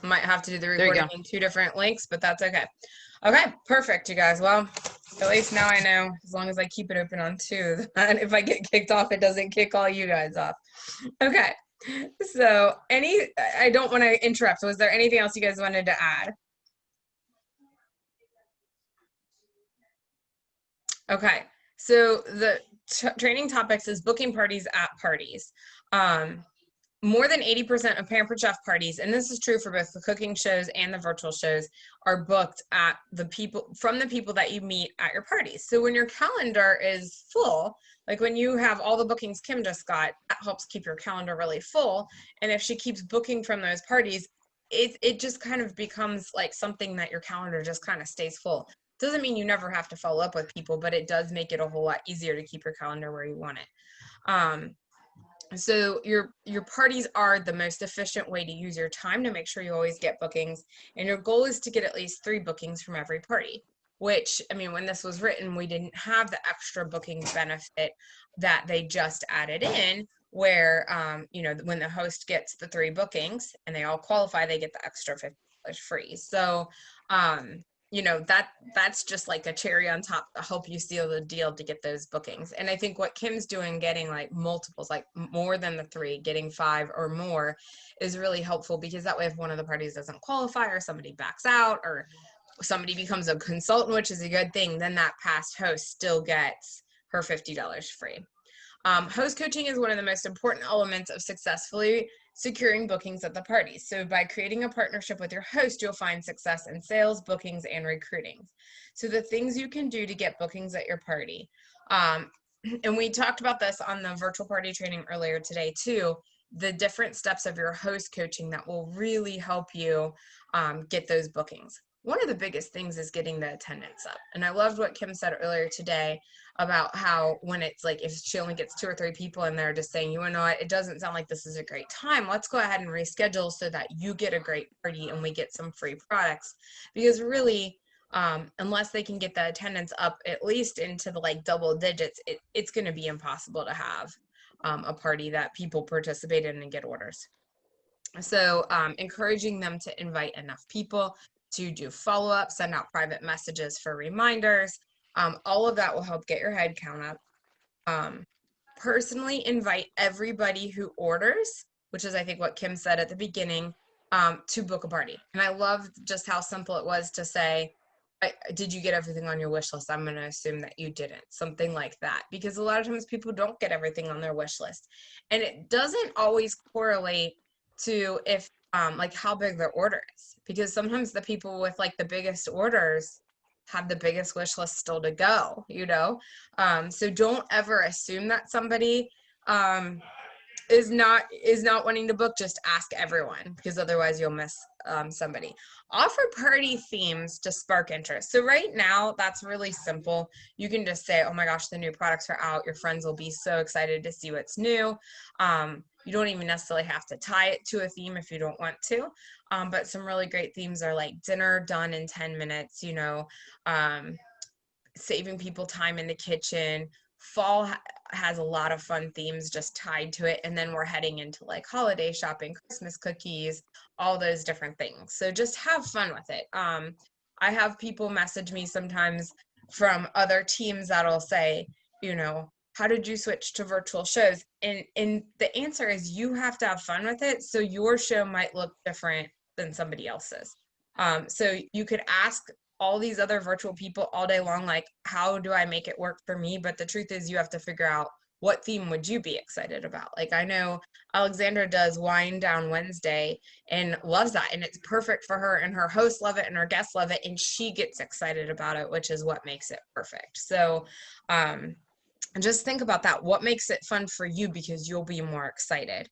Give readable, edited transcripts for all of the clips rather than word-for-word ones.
Might have to do the There you recording go. in 2 different links, but that's okay. Okay, perfect, you guys. Well, at least now I know, as long as I keep it open on 2, that if I get kicked off, it doesn't kick all you guys off. Okay, so I don't want to interrupt. Was there anything else you guys wanted to add? Okay, so the training topics is booking parties at parties. More than 80% of Pampered Chef parties, and this is true for both the cooking shows and the virtual shows, are booked at from the people that you meet at your parties. So when your calendar is full, like when you have all the bookings Kim just got, that helps keep your calendar really full. And if she keeps booking from those parties, it just kind of becomes like something that your calendar just kind of stays full. Doesn't mean you never have to follow up with people, but it does make it a whole lot easier to keep your calendar where you want it. So your parties are the most efficient way to use your time to make sure you always get bookings, and your goal is to get at least 3 bookings from every party, which, I mean, when this was written, we didn't have the extra booking benefit that they just added in, where when the host gets the 3 bookings and they all qualify, they get the extra $50 free. So that's just like a cherry on top to help you seal the deal to get those bookings. And I think what Kim's doing, getting like multiples, like more than the 3, getting 5 or more, is really helpful, because that way if one of the parties doesn't qualify, or somebody backs out, or somebody becomes a consultant, which is a good thing, then that past host still gets her $50 free. Host coaching is one of the most important elements of successfully securing bookings at the party. So by creating a partnership with your host, you'll find success in sales, bookings, and recruiting. So the things you can do to get bookings at your party. And we talked about this on the virtual party training earlier today too, the different steps of your host coaching that will really help you get those bookings. One of the biggest things is getting the attendance up. And I loved what Kim said earlier today about how when it's like, if she only gets 2 or 3 people and they're just saying, you know what, it doesn't sound like this is a great time, let's go ahead and reschedule so that you get a great party and we get some free products. Because really, unless they can get the attendance up at least into the like double digits, it's going to be impossible to have a party that people participate in and get orders. So encouraging them to invite enough people, to do follow-up, send out private messages for reminders. All of that will help get your head count up. Personally invite everybody who orders, which is I think what Kim said at the beginning, to book a party. And I loved just how simple it was to say, did you get everything on your wish list? I'm going to assume that you didn't. Something like that. Because a lot of times people don't get everything on their wish list. And it doesn't always correlate to if like how big their order is, because sometimes the people with like the biggest orders have the biggest wish list still to go, so don't ever assume that somebody is not wanting to book. Just ask everyone, because otherwise you'll miss somebody. Offer party themes to spark interest. So right now that's really simple. You can just say, oh my gosh, the new products are out. Your friends will be so excited to see what's new. You don't even necessarily have to tie it to a theme if you don't want to, but some really great themes are like dinner done in 10 minutes, saving people time in the kitchen. Fall has a lot of fun themes just tied to it. And then we're heading into like holiday shopping, Christmas cookies, all those different things. So just have fun with it. I have people message me sometimes from other teams that'll say, how did you switch to virtual shows? And the answer is you have to have fun with it. So your show might look different than somebody else's. So you could ask all these other virtual people all day long, like, how do I make it work for me? But the truth is you have to figure out, what theme would you be excited about? Like, I know Alexandra does Wine Down Wednesday and loves that, and it's perfect for her, and her hosts love it and her guests love it, and she gets excited about it, which is what makes it perfect. So just think about that. What makes it fun for you, because you'll be more excited.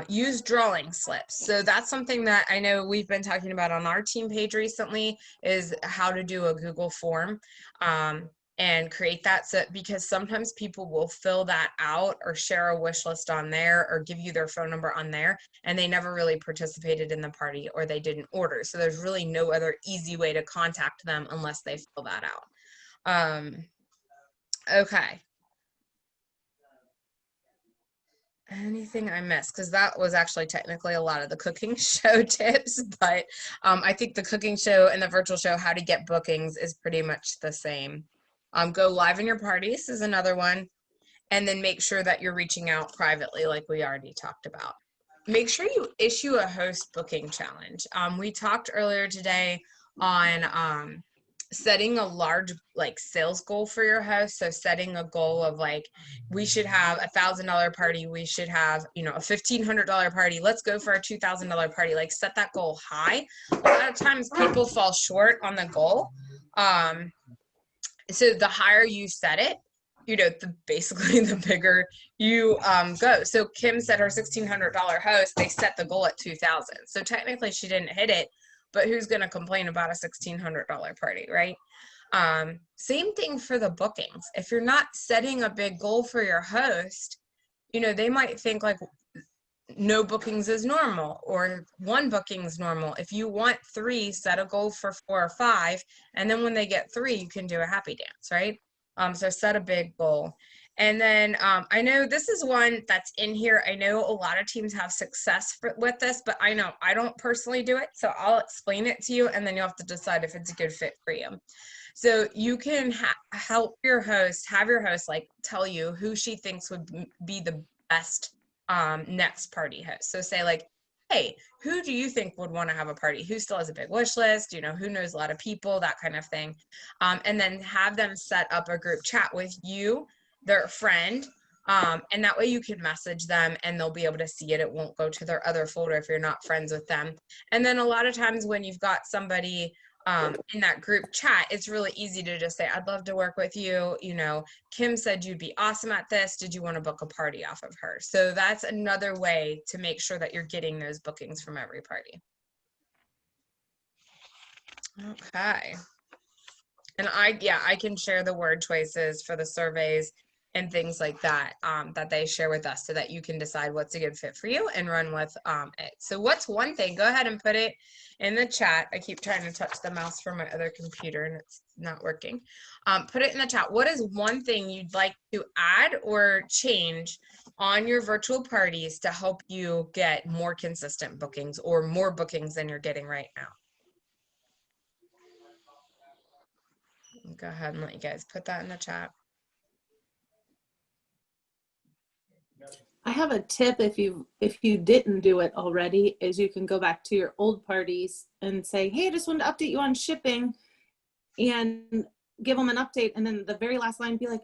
Use drawing slips. So that's something that I know we've been talking about on our team page recently, is how to do a Google form and create that. So, because sometimes people will fill that out or share a wish list on there or give you their phone number on there, and they never really participated in the party, or they didn't order. So there's really no other easy way to contact them unless they fill that out. Okay. Anything I missed? Because that was actually technically a lot of the cooking show tips, but I think the cooking show and the virtual show, how to get bookings, is pretty much the same. Go live in your parties is another one, and then make sure that you're reaching out privately, like we already talked about. Make sure you issue a host booking challenge. We talked earlier today on setting a large like sales goal for your host. So setting a goal of like, we should have $1,000 party, we should have, you know, a $1,500 party, let's go for a $2,000 party. Like, set that goal high. A lot of times people fall short on the goal. So the higher you set it, you know, basically the bigger you go. So Kim said her $1,600 host, they set the goal at 2,000. So technically she didn't hit it, but who's going to complain about a $1,600 party, right? Same thing for the bookings. If you're not setting a big goal for your host, you know, they might think like no bookings is normal or one booking is normal. If you want 3, set a goal for 4 or 5, and then when they get 3, you can do a happy dance, right? So set a big goal. And then I know this is one that's in here. I know a lot of teams have success with this, but I know I don't personally do it. So I'll explain it to you, and then you'll have to decide if it's a good fit for you. So you can help your host, have your host like tell you who she thinks would be the best next party host. So say like, hey, who do you think would want to have a party? Who still has a big wish list? You know, who knows a lot of people, that kind of thing. And then have them set up a group chat with you, their friend, and that way you can message them and they'll be able to see it. It won't go to their other folder if you're not friends with them. And then a lot of times when you've got somebody in that group chat, it's really easy to just say, I'd love to work with you. You know, Kim said you'd be awesome at this. Did you want to book a party off of her? So that's another way to make sure that you're getting those bookings from every party. Okay. And I can share the word choices for the surveys and things like that that they share with us so that you can decide what's a good fit for you and run with it. So what's one thing? Go ahead and put it in the chat. I keep trying to touch the mouse from my other computer and it's not working. Put it in the chat. What is one thing you'd like to add or change on your virtual parties to help you get more consistent bookings or more bookings than you're getting right now? Go ahead and let you guys put that in the chat. I have a tip if you didn't do it already, is you can go back to your old parties and say, hey, I just wanted to update you on shipping, and give them an update. And then the very last line be like,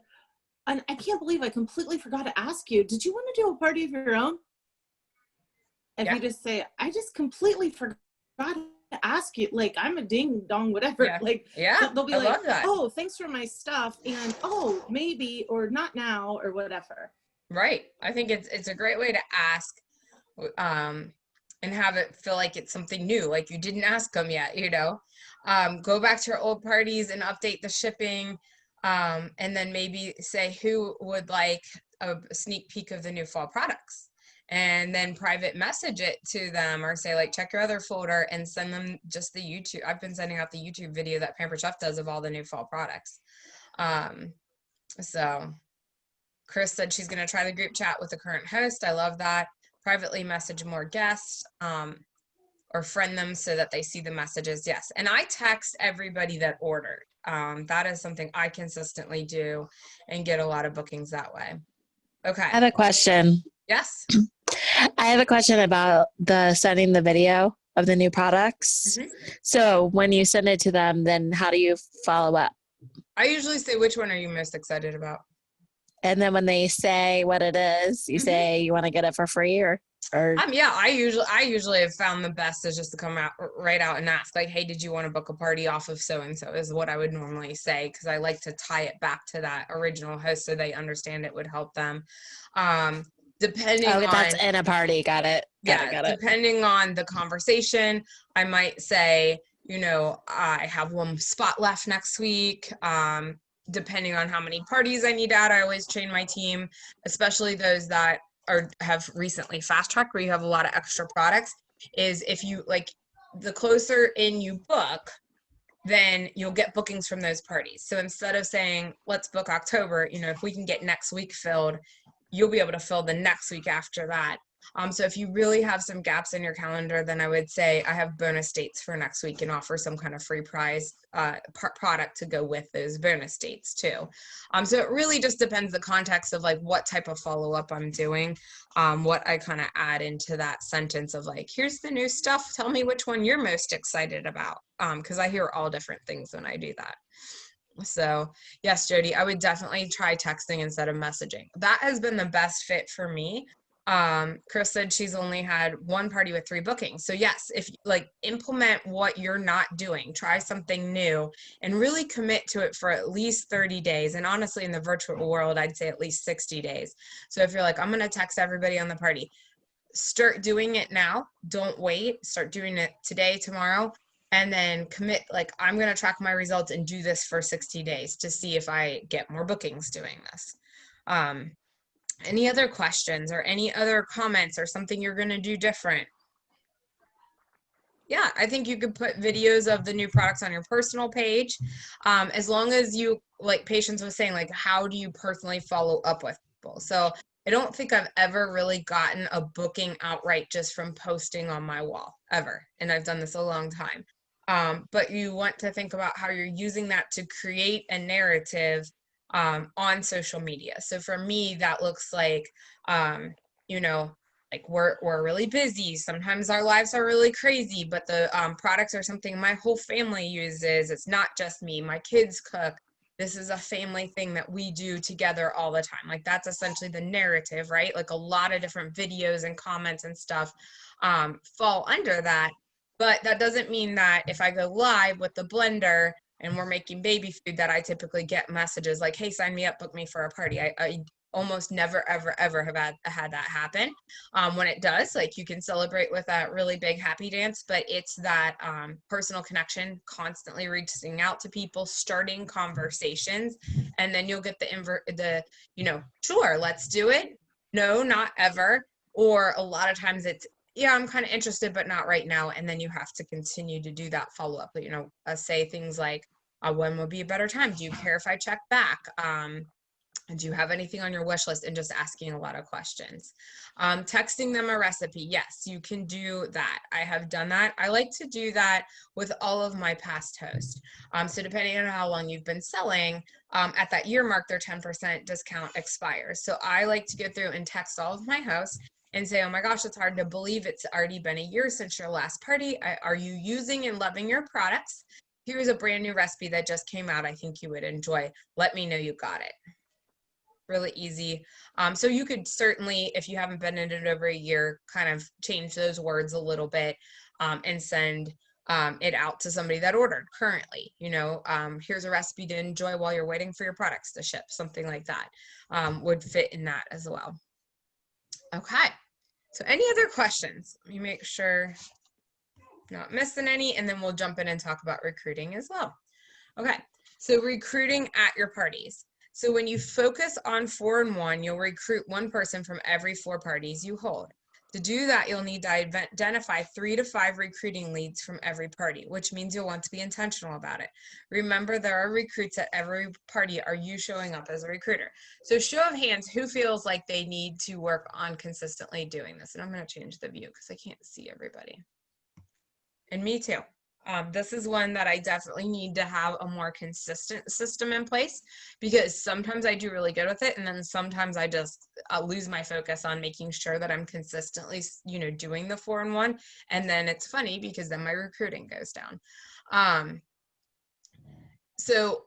and I can't believe I completely forgot to ask you, did you want to do a party of your own? If you just say, I just completely forgot to ask you, like, I'm a ding dong, whatever. Like, they'll be like, oh, thanks for my stuff. And oh, maybe, or not now, or whatever. Right. I think it's a great way to ask and have it feel like it's something new, like you didn't ask them yet, you know. Go back to your old parties and update the shipping, and then maybe say who would like a sneak peek of the new fall products, and then private message it to them, or say like, check your other folder, and send them just the YouTube. I've been sending out the YouTube video that Pampered Chef does of all the new fall products. So Chris said she's going to try the group chat with the current host. I love that. Privately message more guests, or friend them so that they see the messages. Yes. And I text everybody that ordered. That is something I consistently do and get a lot of bookings that way. Okay. I have a question. Yes. I have a question about sending the video of the new products. Mm-hmm. So when you send it to them, then how do you follow up? I usually say, which one are you most excited about? And then when they say what it is, you say you want to get it for free, or yeah, I usually have found the best is just to come out right out and ask, like, hey, did you want to book a party off of so and so, is what I would normally say, because I like to tie it back to that original host so they understand it would help them. Depending on that's in a party, got it. Got it. Depending on the conversation, I might say, you know, I have one spot left next week. Depending on how many parties I need to add, I always train my team, especially those that have recently fast tracked, where you have a lot of extra products, is if you like, the closer in you book, then you'll get bookings from those parties. So instead of saying, let's book October, you know, if we can get next week filled, you'll be able to fill the next week after that. So if you really have some gaps in your calendar, then I would say I have bonus dates for next week and offer some kind of free prize product to go with those bonus dates too. So it really just depends the context of like what type of follow-up I'm doing, what I kind of add into that sentence of like, here's the new stuff. Tell me which one you're most excited about. Because I hear all different things when I do that. So yes, Jody, I would definitely try texting instead of messaging. That has been the best fit for me. Chris said she's only had one party with 3 bookings. So yes, if like implement what you're not doing, try something new and really commit to it for at least 30 days. And honestly, in the virtual world, I'd say at least 60 days. So if you're like, I'm going to text everybody on the party, start doing it now. Don't wait. Start doing it today, tomorrow, and then commit, like, I'm going to track my results and do this for 60 days to see if I get more bookings doing this. Any other questions or any other comments or something you're going to do different? Yeah, I think you could put videos of the new products on your personal page. As long as you, like Patience was saying, like, how do you personally follow up with people? So I don't think I've ever really gotten a booking outright just from posting on my wall, ever. And I've done this a long time. But you want to think about how you're using that to create a narrative on social media. So for me, that looks like, you know, like we're really busy. Sometimes our lives are really crazy, but the products are something my whole family uses. It's not just me. My kids cook. This is a family thing that we do together all the time. Like that's essentially the narrative, right? Like a lot of different videos and comments and stuff fall under that. But that doesn't mean that if I go live with the blender and we're making baby food that I typically get messages like, hey, sign me up, book me for a party. I almost never, ever have had that happen. When it does, like you can celebrate with that really big happy dance, but it's that personal connection, constantly reaching out to people, starting conversations, and then you'll get the sure, let's do it. No, not ever. Or a lot of times it's, yeah, I'm kind of interested, but not right now. And then you have to continue to do that follow up. Say things like, when would be a better time? Do you care if I check back? Do you have anything on your wish list? And just asking a lot of questions. Texting them a recipe. Yes, you can do that. I have done that. I like to do that with all of my past hosts. So depending on how long you've been selling, at that year mark, their 10% discount expires. So I like to go through and text all of my hosts and say, oh my gosh, it's hard to believe it's already been a year since your last party. Are you using and loving your products? Here's a brand new recipe that just came out. I think you would enjoy. Let me know you got it. Really easy. So you could certainly, if you haven't been in it over a year, kind of change those words a little bit and send it out to somebody that ordered currently. Here's a recipe to enjoy while you're waiting for your products to ship. Something like that would fit in that as well. Okay. So any other questions? Let me make sure I'm not missing any, and then we'll jump in and talk about recruiting as well. Okay. So recruiting at your parties. So when you focus on 4-in-1, you'll recruit one person from every 4 parties you hold. To do that, you'll need to identify 3 to 5 recruiting leads from every party, which means you'll want to be intentional about it. Remember, there are recruits at every party. Are you showing up as a recruiter? So show of hands, who feels like they need to work on consistently doing this? And I'm going to change the view because I can't see everybody. And me too. This is one that I definitely need to have a more consistent system in place, because sometimes I do really good with it, and then sometimes I just lose my focus on making sure that I'm consistently, doing the 4-in-1, and then it's funny because then my recruiting goes down. So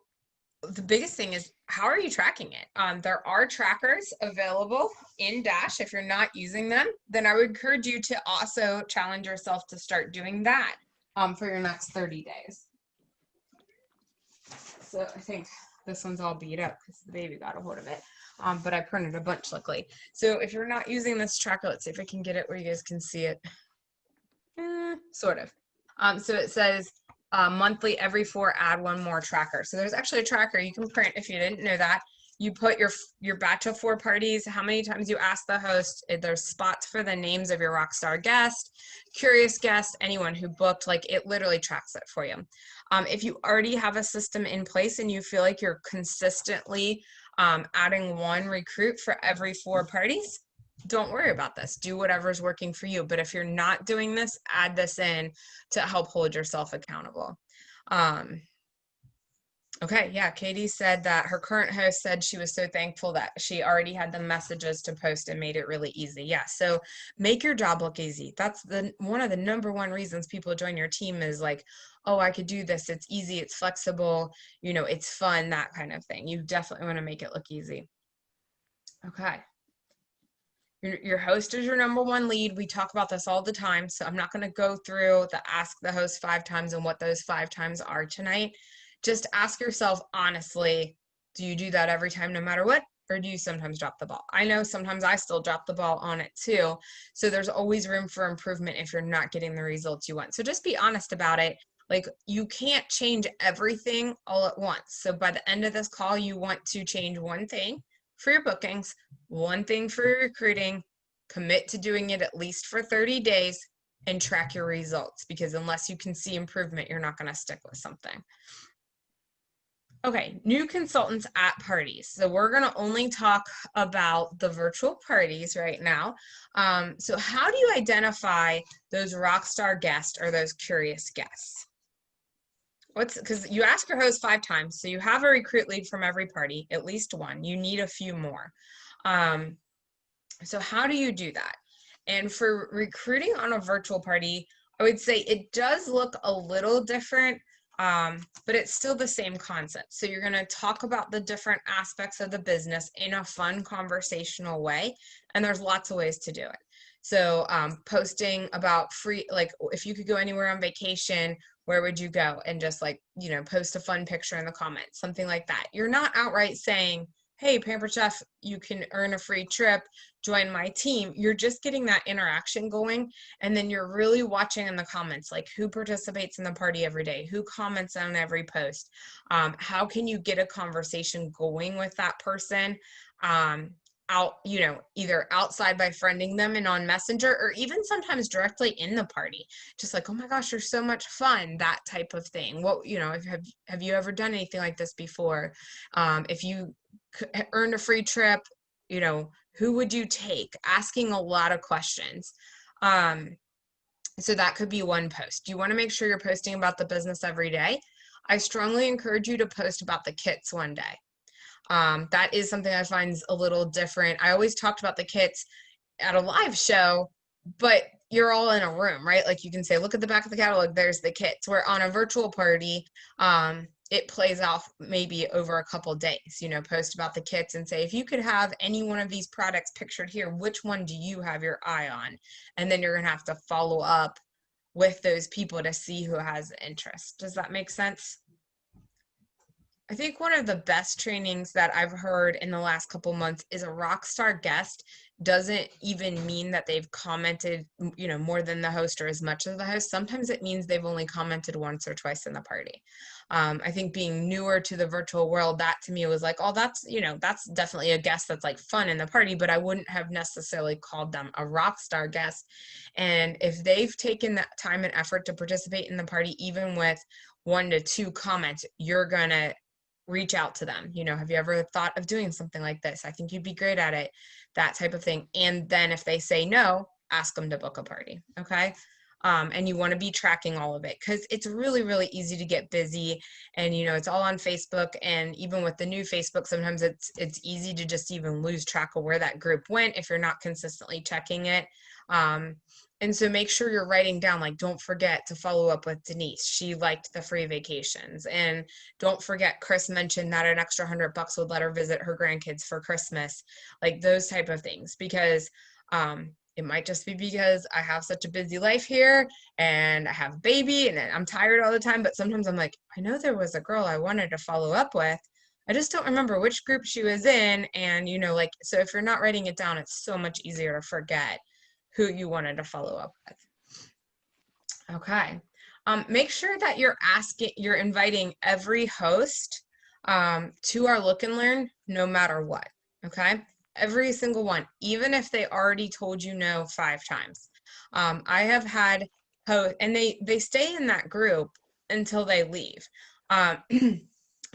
the biggest thing is, how are you tracking it? There are trackers available in Dash. If you're not using them, then I would encourage you to also challenge yourself to start doing that. For your next 30 days. So I think this one's all beat up because the baby got a hold of it. But I printed a bunch luckily. So if you're not using this tracker, let's see if I can get it where you guys can see it. Sort of. So it says monthly, every 4, add 1 more tracker. So there's actually a tracker you can print if you didn't know that. You put your batch of 4 parties, how many times you ask the host, there's spots for the names of your Rockstar guest, curious guest, anyone who booked, like it literally tracks it for you. If you already have a system in place and you feel like you're consistently adding one recruit for every 4 parties, don't worry about this. Do whatever's working for you. But if you're not doing this, add this in to help hold yourself accountable. Okay, yeah, Katie said that her current host said she was so thankful that she already had the messages to post and made it really easy. Yeah, so make your job look easy. That's one of the #1 reasons people join your team is like, oh, I could do this. It's easy, it's flexible, it's fun, that kind of thing. You definitely want to make it look easy. Okay. Your host is your #1 lead. We talk about this all the time, so I'm not going to go through the ask the host 5 times and what those 5 times are tonight. Just ask yourself honestly, do you do that every time no matter what? Or do you sometimes drop the ball? I know sometimes I still drop the ball on it too. So there's always room for improvement if you're not getting the results you want. So just be honest about it. Like, you can't change everything all at once. So by the end of this call, you want to change one thing for your bookings, one thing for your recruiting, commit to doing it at least for 30 days, and track your results, because unless you can see improvement, you're not going to stick with something. Okay, new consultants at parties. So we're going to only talk about the virtual parties right now. So how do you identify those rockstar guests or those curious guests? Because you ask your host 5 times, so you have a recruit lead from every party, at least one. You need a few more. So how do you do that? And for recruiting on a virtual party, I would say it does look a little different, but it's still the same concept. So you're going to talk about the different aspects of the business in a fun conversational way, and there's lots of ways to do it. So posting about free, like if you could go anywhere on vacation, where would you go? And just like, post a fun picture in the comments, something like that. You're not outright saying, hey, Pampered Chef, you can earn a free trip, join my team. You're just getting that interaction going. And then you're really watching in the comments, like who participates in the party every day, who comments on every post. How can you get a conversation going with that person? Either outside by friending them and on Messenger, or even sometimes directly in the party, just like, oh my gosh, you're so much fun, that type of thing. Have you ever done anything like this before? If you earned a free trip, who would you take? Asking a lot of questions. So that could be one post. You want to make sure you're posting about the business every day. I strongly encourage you to post about the kits one day. That is something I find a little different. I always talked about the kits at a live show, but you're all in a room, right? Like you can say, look at the back of the catalog, there's the kits. Where on a virtual party, it plays off maybe over a couple days, post about the kits and say, if you could have any one of these products pictured here, which one do you have your eye on? And then you're going to have to follow up with those people to see who has interest. Does that make sense? I think one of the best trainings that I've heard in the last couple months is a Rockstar guest doesn't even mean that they've commented, more than the host or as much as the host. Sometimes it means they've only commented once or twice in the party. I think being newer to the virtual world, that to me was like, oh, that's definitely a guest that's like fun in the party, but I wouldn't have necessarily called them a Rockstar guest. And if they've taken that time and effort to participate in the party, even with 1 to 2 comments, you're going to reach out to them. Have you ever thought of doing something like this? I think you'd be great at it, that type of thing. And then if they say no, ask them to book a party. Okay. And you want to be tracking all of it, because it's really, really easy to get busy, and it's all on Facebook. And even with the new Facebook, sometimes it's easy to just even lose track of where that group went if you're not consistently checking it. And so make sure you're writing down, like, don't forget to follow up with Denise. She liked the free vacations. And don't forget, Chris mentioned that an extra $100 would let her visit her grandkids for Christmas, like those type of things. Because it might just be because I have such a busy life here and I have a baby and I'm tired all the time. But sometimes I'm like, I know there was a girl I wanted to follow up with. I just don't remember which group she was in. And, so if you're not writing it down, it's so much easier to forget who you wanted to follow up with. Okay. Make sure that you're inviting every host to our Look and Learn, no matter what. Okay. Every single one, even if they already told you no 5 times. I have had hosts, and they stay in that group until they leave.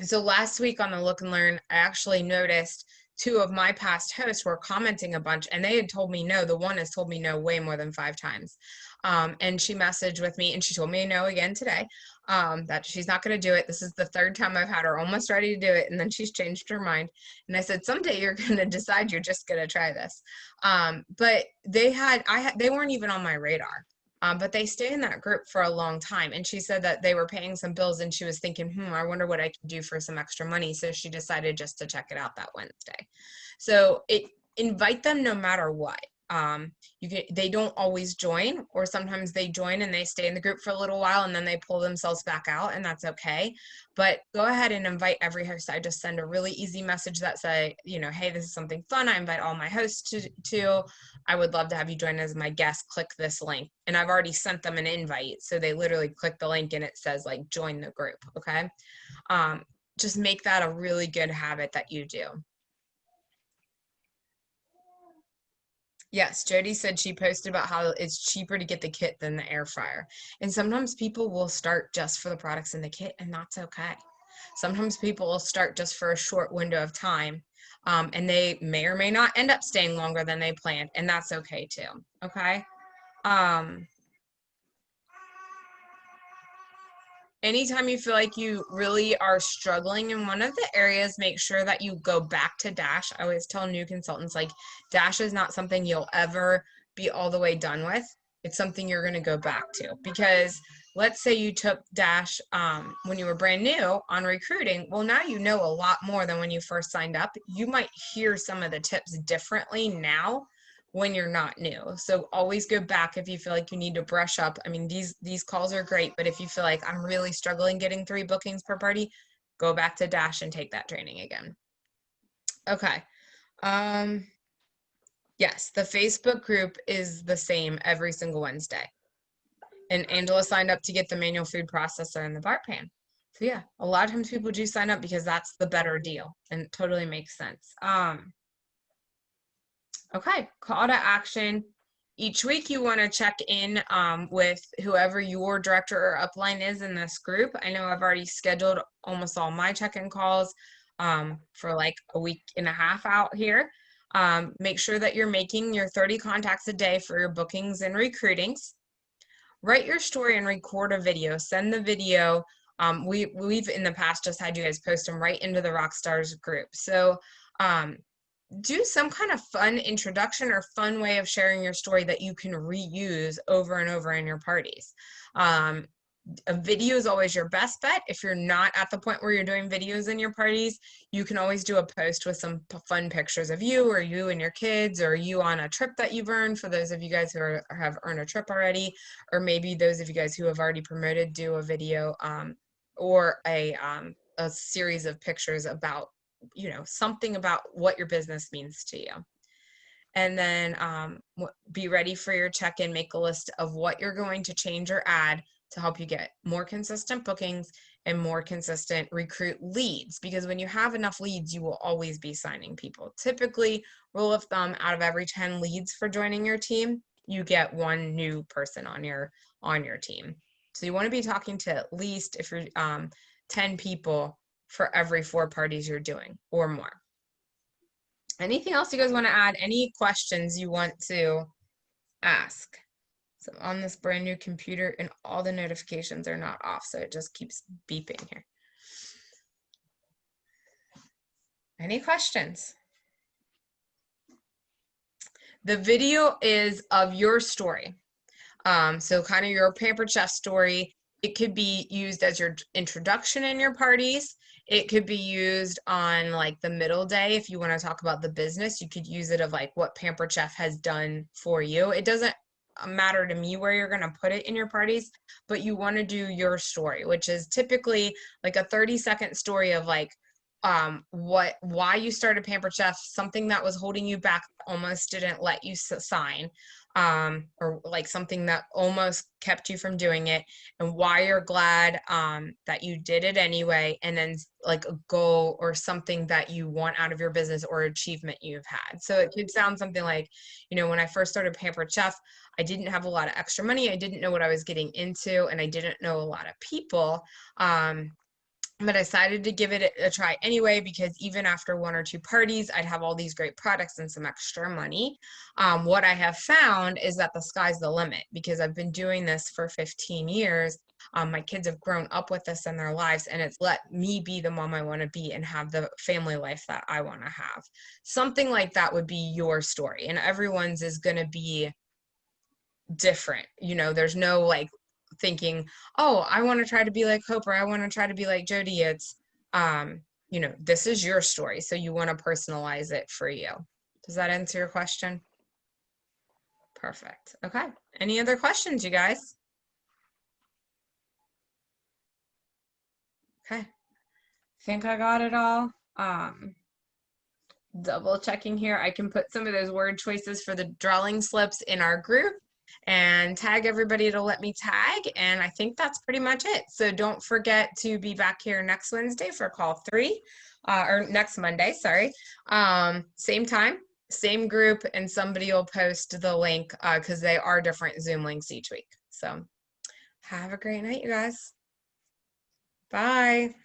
So last week on the Look and Learn, I actually noticed 2 of my past hosts were commenting a bunch, and they had told me no. The one has told me no way more than 5 times. And she messaged with me, and she told me no again today, that she's not going to do it. This is the 3rd time I've had her almost ready to do it, and then she's changed her mind. And I said, someday you're going to decide you're just going to try this. But they weren't even on my radar. But they stay in that group for a long time. And she said that they were paying some bills and she was thinking, I wonder what I could do for some extra money. So she decided just to check it out that Wednesday. So invite them no matter what. They don't always join, or sometimes they join and they stay in the group for a little while and then they pull themselves back out, and that's okay. But go ahead and invite every host. I just send a really easy message that say, hey, this is something fun. I invite all my hosts to. I would love to have you join as my guest. Click this link. And I've already sent them an invite. So they literally click the link and it says like, join the group. Okay. Just make that a really good habit that you do. Yes, Jody said she posted about how it's cheaper to get the kit than the air fryer. And sometimes people will start just for the products in the kit, and that's okay. Sometimes people will start just for a short window of time, and they may or may not end up staying longer than they planned, and that's okay too, okay? Anytime you feel like you really are struggling in one of the areas, make sure that you go back to Dash. I always tell new consultants, like, Dash is not something you'll ever be all the way done with. It's something you're going to go back to, because let's say you took Dash when you were brand new on recruiting. Well, now you know a lot more than when you first signed up. You might hear some of the tips differently now when you're not new. So always go back if you feel like you need to brush up. I mean, these calls are great, but if you feel like I'm really struggling getting 3 bookings per party, go back to Dash and take that training again. Okay. Yes, the Facebook group is the same every single Wednesday. And Angela signed up to get the manual food processor and the bar pan. So yeah, a lot of times people do sign up because that's the better deal, and it totally makes sense. Okay, call to action. Each week you want to check in with whoever your director or upline is in this group. I know I've already scheduled almost all my check-in calls for like a week and a half out here. Make sure that you're making your 30 contacts a day for your bookings and recruitings. Write your story and record a video. Send the video. We've in the past just had you guys post them right into the Rockstars group. So do some kind of fun introduction or fun way of sharing your story that you can reuse over and over in your parties. A video is always your best bet. If you're not at the point where you're doing videos in your parties, you can always do a post with some fun pictures of you, or you and your kids, or you on a trip that you've earned, for those of you guys who have earned a trip already, or maybe those of you guys who have already promoted, do a video or a series of pictures about, something about what your business means to you. And then be ready for your check-in. Make a list of what you're going to change or add to help you get more consistent bookings and more consistent recruit leads. Because when you have enough leads, you will always be signing people. Typically, rule of thumb, out of every 10 leads for joining your team, you get 1 new person on your team. So you want to be talking to at least, if you're 10 people for every 4 parties you're doing or more. Anything else you guys want to add? Any questions you want to ask? So I'm on this brand new computer and all the notifications are not off, so it just keeps beeping here. Any questions? The video is of your story. So kind of your Pampered Chef story. It could be used as your introduction in your parties. It could be used on like the middle day. If you want to talk about the business, you could use it of like what Pampered Chef has done for you. It doesn't matter to me where you're going to put it in your parties, but you want to do your story, which is typically like a 30-second story of like why you started Pampered Chef, something that was holding you back, almost didn't let you sign, or like something that almost kept you from doing it, and why you're glad that you did it anyway, and then like a goal or something that you want out of your business or achievement you've had. So it could sound something like, when I first started Pampered Chef, I didn't have a lot of extra money, I didn't know what I was getting into, and I didn't know a lot of people. but I decided to give it a try anyway, because even after 1 or 2 parties, I'd have all these great products and some extra money. What I have found is that the sky's the limit, because I've been doing this for 15 years. My kids have grown up with this in their lives, and it's let me be the mom I want to be and have the family life that I want to have. Something like that would be your story, and everyone's is going to be different. You know, there's no like thinking, oh, I want to try to be like Hope, or I want to try to be like Jody. It's, you know, this is your story, so you want to personalize it for you. Does that answer your question? Perfect. Okay. Any other questions, you guys? Okay. I think I got it all. Double checking here. I can put some of those word choices for the drawing slips in our group and tag everybody to let me tag. And I think that's pretty much it. So don't forget to be back here next Wednesday for call 3, or next Monday, sorry. Same time, same group, and somebody will post the link because they are different Zoom links each week. So have a great night, you guys. Bye.